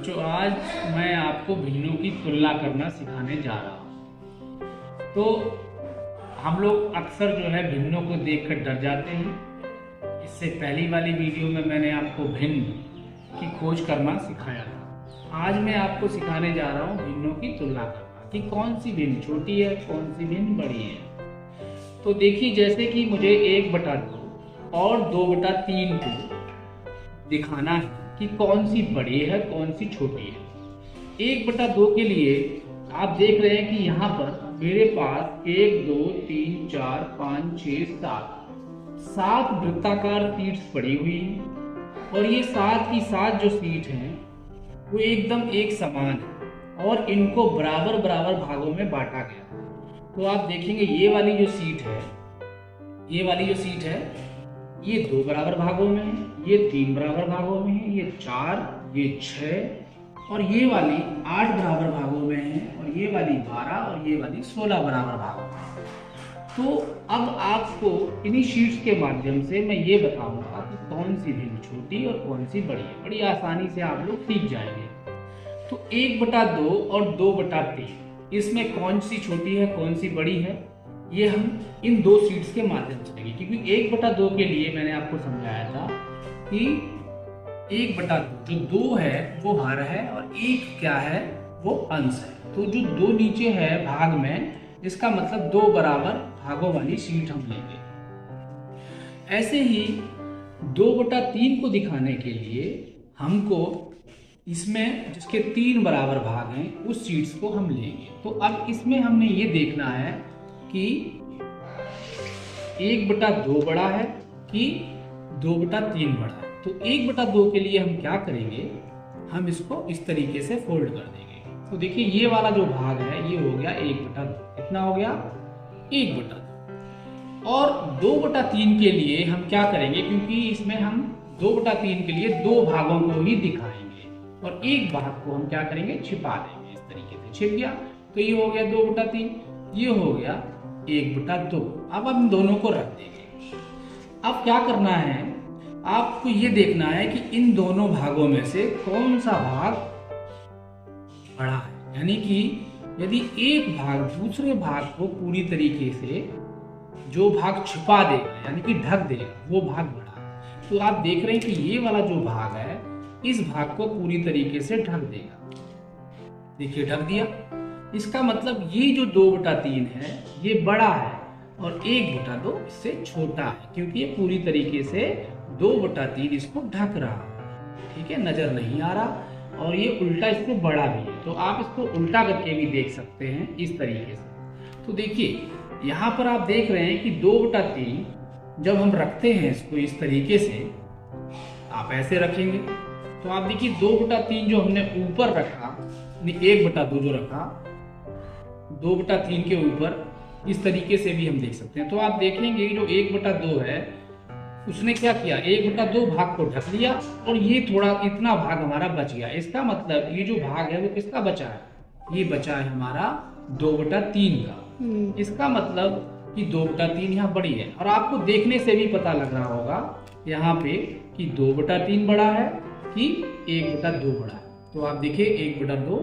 बच्चों, आज मैं आपको भिन्नों की तुलना करना सिखाने जा रहा हूँ। तो हम लोग अक्सर जो है भिन्नों को देखकर डर जाते हैं। इससे पहली वाली वीडियो में मैंने आपको भिन्न की खोज करना सिखाया था। आज मैं आपको सिखाने जा रहा हूँ भिन्नों की तुलना करना कि कौन सी भिन्न छोटी है, कौन सी भिन्न बड़ी है। तो देखिए, जैसे कि मुझे 1/2 और 2/3 को दिखाना है कि कौन सी बड़ी है, कौन सी छोटी है। 1/2 के लिए आप देख रहे हैं कि यहाँ पर मेरे पास 1 2 3 4 5 6 7 वृत्ताकार सीट्स पड़ी हुई हैं और ये 7 की 7 जो सीट हैं वो एकदम एक समान है और इनको बराबर बराबर भागों में बांटा गया। तो आप देखेंगे ये वाली जो सीट है, ये 2 बराबर भागों में है, ये 3 बराबर भागों में है, ये 4, ये 6 और ये वाली 8 बराबर भागों में है और ये वाली 12 और ये वाली 16 बराबर भागों में। तो अब आपको इन्हीं शीट्स के माध्यम से मैं ये बताऊंगा कि कौन सी भिन्न छोटी और कौन सी बड़ी है। बड़ी आसानी से आप लोग सीख जाएंगे। तो 1/2 और 2/3 इसमें कौन सी छोटी है, कौन सी बड़ी है, ये हम इन 2 शीट्स के माध्यम से लेंगे। क्योंकि 1/2 के लिए मैंने आपको समझाया था कि 1/2 जो 2 है वो हर है और 1 क्या है, वो अंश है। तो जो 2 नीचे है भाग में, इसका मतलब 2 बराबर भागों वाली शीट हम लेंगे। ऐसे ही 2/3 को दिखाने के लिए हमको इसमें जिसके 3 बराबर भाग हैं उस शीट्स को हम लेंगे। तो अब इसमें हमने ये देखना है कि 1/2 बड़ा है कि 2/3 बड़ा है। तो 1/2 के लिए हम क्या करेंगे, हम इसको इस तरीके से फोल्ड कर देंगे। तो देखिए, ये वाला जो भाग है ये हो गया 1/2। कितना हो गया? 1/2। और 2/3 के लिए हम क्या करेंगे, क्योंकि इसमें हम 2/3 के लिए 2 भागों को ही दिखाएंगे और एक भाग को हम क्या करेंगे, छिपा देंगे। इस तरीके से छिप गया। तो ये हो गया 2/3, ये हो गया 1/2। अब हम दोनों को रख देंगे। अब क्या करना है, आपको ये देखना है कि इन दोनों भागों में से कौन सा भाग बड़ा है। यानी कि यदि एक भाग दूसरे भाग को पूरी तरीके से जो भाग छिपा देगा, यानी कि ढक देगा, वो भाग बड़ा है। तो आप देख रहे हैं कि ये वाला जो भाग है इस भाग को पूरी तरीके से ढक देगा। देखिए, ढक दिया। इसका मतलब ये जो 2/3 है ये बड़ा है और 1/2 इससे छोटा है, क्योंकि ये पूरी तरीके से 2/3 इसको ढक रहा है। ठीक है, नजर नहीं आ रहा और ये उल्टा इससे बड़ा भी है। तो आप इसको उल्टा करके भी देख सकते हैं इस तरीके से। तो देखिए, यहाँ पर आप देख रहे हैं कि 2/3 जब हम रखते हैं इसको इस तरीके से, आप ऐसे रखेंगे तो आप देखिए 2/3 जो हमने ऊपर रखा, 1/2 जो रखा 2/3 के ऊपर, इस तरीके से भी हम देख सकते हैं। तो आप देखेंगे जो 1/2 है उसने क्या किया, 1/2 भाग को ढक लिया और ये थोड़ा इतना भाग हमारा बच गया। इसका मतलब ये जो भाग है वो किसका बचा है, ये बचा है हमारा 2/3 का। इसका मतलब कि 2/3 यहाँ बड़ी है। और आपको देखने से भी पता लग रहा होगा यहाँ पे कि 2/3 बड़ा है कि 1/2 बड़ा है। तो आप देखिए 1/2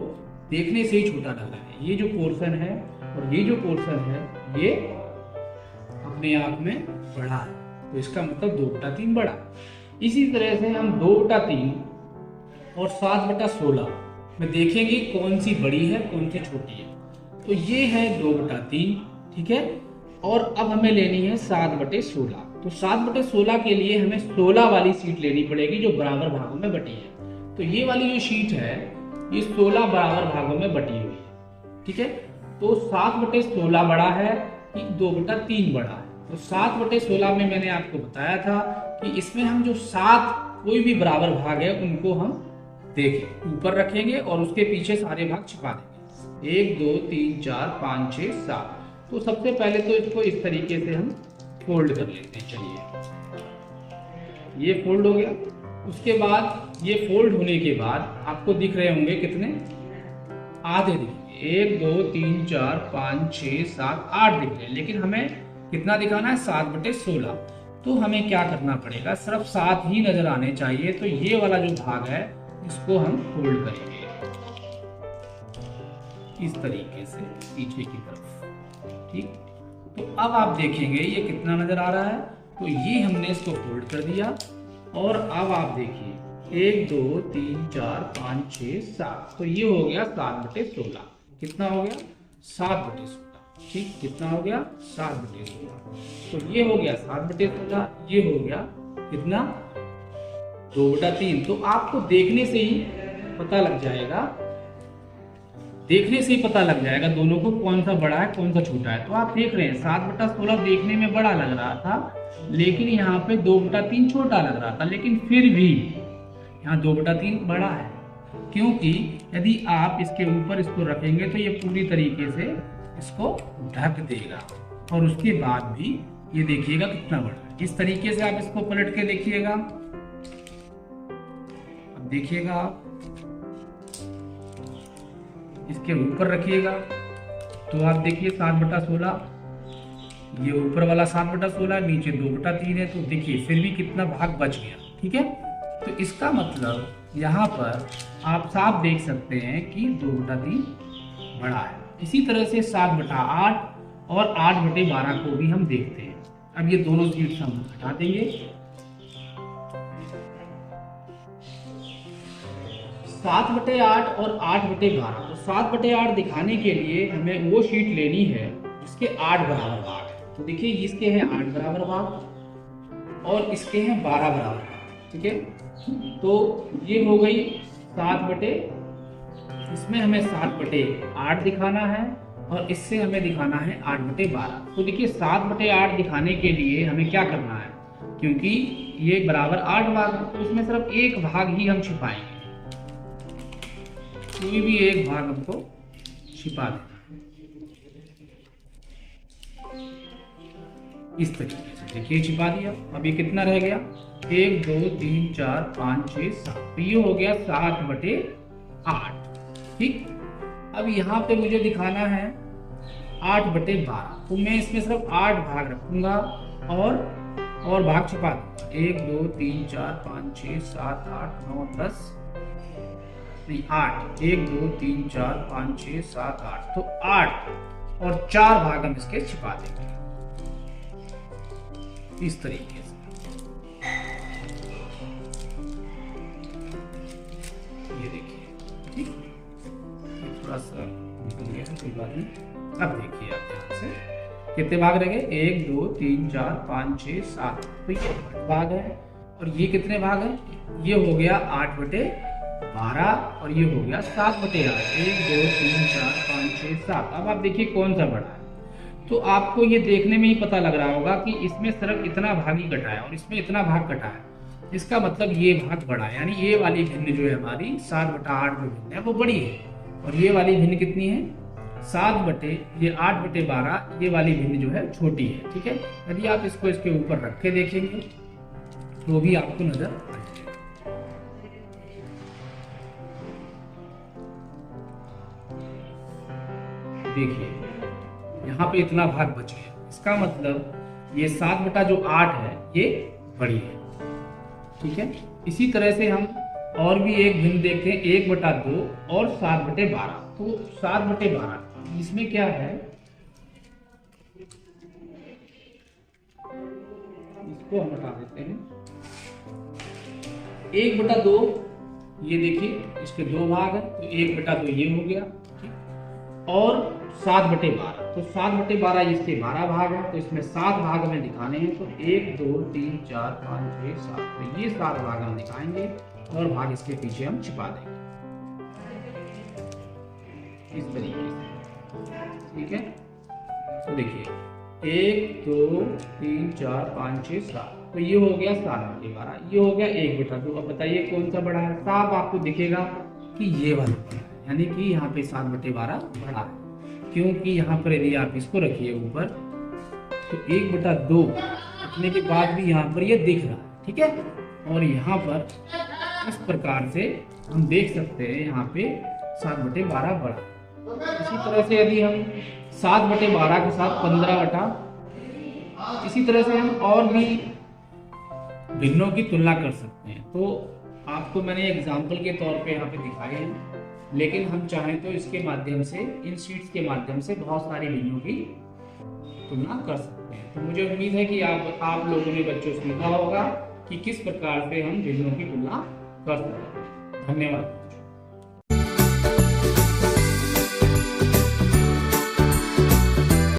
देखने से ही छोटा लग रहा है। ये जो पोर्शन है और ये जो पोर्शन है ये अपने आप में बड़ा है। तो इसका मतलब 2/3 बड़ा। इसी तरह से हम 2/3 और 7/16 में देखेंगे कौन सी बड़ी है, कौन सी छोटी है। तो ये है 2/3, ठीक है। और अब हमें लेनी है 7/16। तो 7/16 के लिए हमें 16 वाली सीट लेनी पड़ेगी जो बराबर भागों में बटी है। तो ये वाली जो शीट है ये 16 बराबर भागों में बटी हुई है, ठीक है। तो 7/16 बड़ा है कि 2/3 बड़ा है। तो 7/16 में मैंने आपको बताया था कि इसमें हम जो 7 कोई भी बराबर भाग है उनको हम देखें ऊपर रखेंगे और उसके पीछे सारे भाग छिपा देंगे। 1 2 3 4 5 6 7। तो सबसे पहले तो इसको इस तरीके से हम फोल्ड कर लेते हैं। चलिए, ये फोल्ड हो गया। उसके बाद ये फोल्ड होने के बाद आपको दिख रहे होंगे कितने, आधे दिखेंगे। 1 2 3 4 5 6 7 8 दिख रहे हैं, लेकिन हमें कितना दिखाना है, 7/16। तो हमें क्या करना पड़ेगा, सिर्फ 7 ही नजर आने चाहिए। तो ये वाला जो भाग है इसको हम फोल्ड करेंगे। इस तरीके से पीछे की तरफ। ठीक, तो अब आप देखेंगे ये कितना नजर आ रहा है। तो ये हमने इसको फोल्ड कर दिया और अब आप देखिए 1 2 3 4 5 6 7, तो ये हो गया 7/16। कितना हो गया? 7/16। ठीक, कितना हो गया? 7/16। तो ये हो गया 7/16, ये हो गया कितना? 2/3। तो आपको देखने से ही पता लग जाएगा, दोनों को कौन सा बड़ा है कौन सा छोटा है। तो आप देख रहे हैं 7/16 देखने में बड़ा लग रहा था, लेकिन यहाँ पे 2/3 छोटा लग रहा था, लेकिन फिर भी यहाँ 2/3 बड़ा है, क्योंकि यदि आप इसके ऊपर इसको रखेंगे तो ये पूरी तरीके से इसको ढक देगा और उसके बाद भी ये देखिएगा कितना बड़ा है। इस तरीके से आप इसको पलट के देखिएगा। अब देखिएगा आप इसके ऊपर रखिएगा तो आप देखिए 7/16, ये ऊपर वाला 7/16, नीचे 2/3 है। तो देखिए फिर भी कितना भाग बच गया। ठीक है, तो इसका मतलब यहाँ पर आप साफ देख सकते हैं कि 2/3 बड़ा है। इसी तरह से 7/8 और 8/12 को भी हम देखते हैं। अब ये दोनों शीट्स हम हटा देंगे। 7/8 और 8/12। तो 7/8 दिखाने के लिए हमें वो शीट लेनी है जिसके 8 बराबर भाग है। तो देखिए इसके हैं 8 बराबर भाग और इसके हैं 12 बराबर भाग। ठीक है, तो ये हो गई 7/, इसमें हमें 7/8 दिखाना है और इससे हमें दिखाना है 8/12। तो देखिए 7/8 दिखाने के लिए हमें क्या करना है, क्योंकि ये बराबर 8 भाग है तो इसमें सिर्फ एक भाग ही हम छिपाएंगे, कोई भी एक भाग हमको छिपा देना इस तरीके से। देखिए छिपा दिया। अब ये कितना रह गया? 1 2 3 4 5 6 7, तो ये हो गया 7/8। ठीक, अब यहाँ पे मुझे दिखाना है 8/12, तो मैं इसमें सिर्फ 8 भाग रखूंगा और भाग छिपा दूंगा। 1 2 3 4 5 6 7 8 9 10, नहीं 8, 1 2 3 4 5 6 7 8, तो 8 और 4 भाग हम इसके छिपा देंगे इस तरीके से। ये देखिए, ठीक, थोड़ा सा निकल गया है, कोई बात नहीं। अब देखिए आप ध्यान से कितने भाग रह गए? 1 2 3 4 5 6 7, तो ये 8 भाग है और ये कितने भाग है? ये हो गया 8/12 और ये हो गया 7/8। 1 2 3 4 5 6 7। अब आप देखिए कौन सा बड़ा है। तो आपको ये देखने में ही पता लग रहा होगा कि इसमें सिर्फ इतना भाग ही कटा है और इसमें इतना भाग कटा है। इसका मतलब ये भाग बड़ा है, यानी ये वाली भिन्न जो है हमारी 7/8 जो भिन्न है वो बड़ी है और ये वाली भिन्न कितनी है? 7/, 8/12, ये वाली भिन्न जो है छोटी है। ठीक है, यदि आप इसको इसके ऊपर रख के देखेंगे तो भी आपको नजर आ जाएगा। देखिए यहाँ पे इतना भाग बच गया, इसका मतलब ये 7/8 है, ये बड़ी है। ठीक है, इसी तरह से हम और भी एक भिन्न देखते हैं 1/2 और 7/12। तो 7/12 इसमें क्या है, इसको हम हटा देते हैं। 1/2, ये देखिए इसके 2 भाग है, तो 1/2 ये हो गया। ठीक, और 7/12, तो 7/12 इसके 12 भाग है, तो इसमें 7 भाग हमें दिखाने हैं। तो 1 2 3 4 5 6 7, तो ये 7 भाग हम दिखाएंगे और भाग इसके पीछे हम छिपा देंगे इस तरीके से। ठीक है, तो देखिए 1 2 3 4 5 6 7, तो ये हो गया 7/12, ये हो गया 1/2। अब बताइए कौन सा बड़ा है? साफ आपको दिखेगा कि ये वाला बड़ा है, यानी कि यहाँ पे 7/12 बड़ा है, क्योंकि यहाँ पर यदि आप इसको रखिए ऊपर तो 1/2 रखने के बाद भी यहाँ पर ये दिख रहा है। ठीक है, और यहाँ पर इस प्रकार से हम देख सकते हैं यहाँ पे 7/12 बड़ा। इसी तरह से यदि हम 7/12 के साथ 15/, इसी तरह से हम और भी भिन्नों की तुलना कर सकते हैं। तो आपको मैंने एग्जाम्पल के तौर पे यहाँ पे दिखाए हैं। लेकिन हम चाहें तो इसके माध्यम से, इन शीट्स के माध्यम से बहुत सारी भिन्नों की तुलना कर सकते हैं। तो मुझे उम्मीद है कि आप लोगों ने बच्चों सीखा होगा कि किस प्रकार से हम भिन्नों की तुलना कर सकते हैं। धन्यवाद।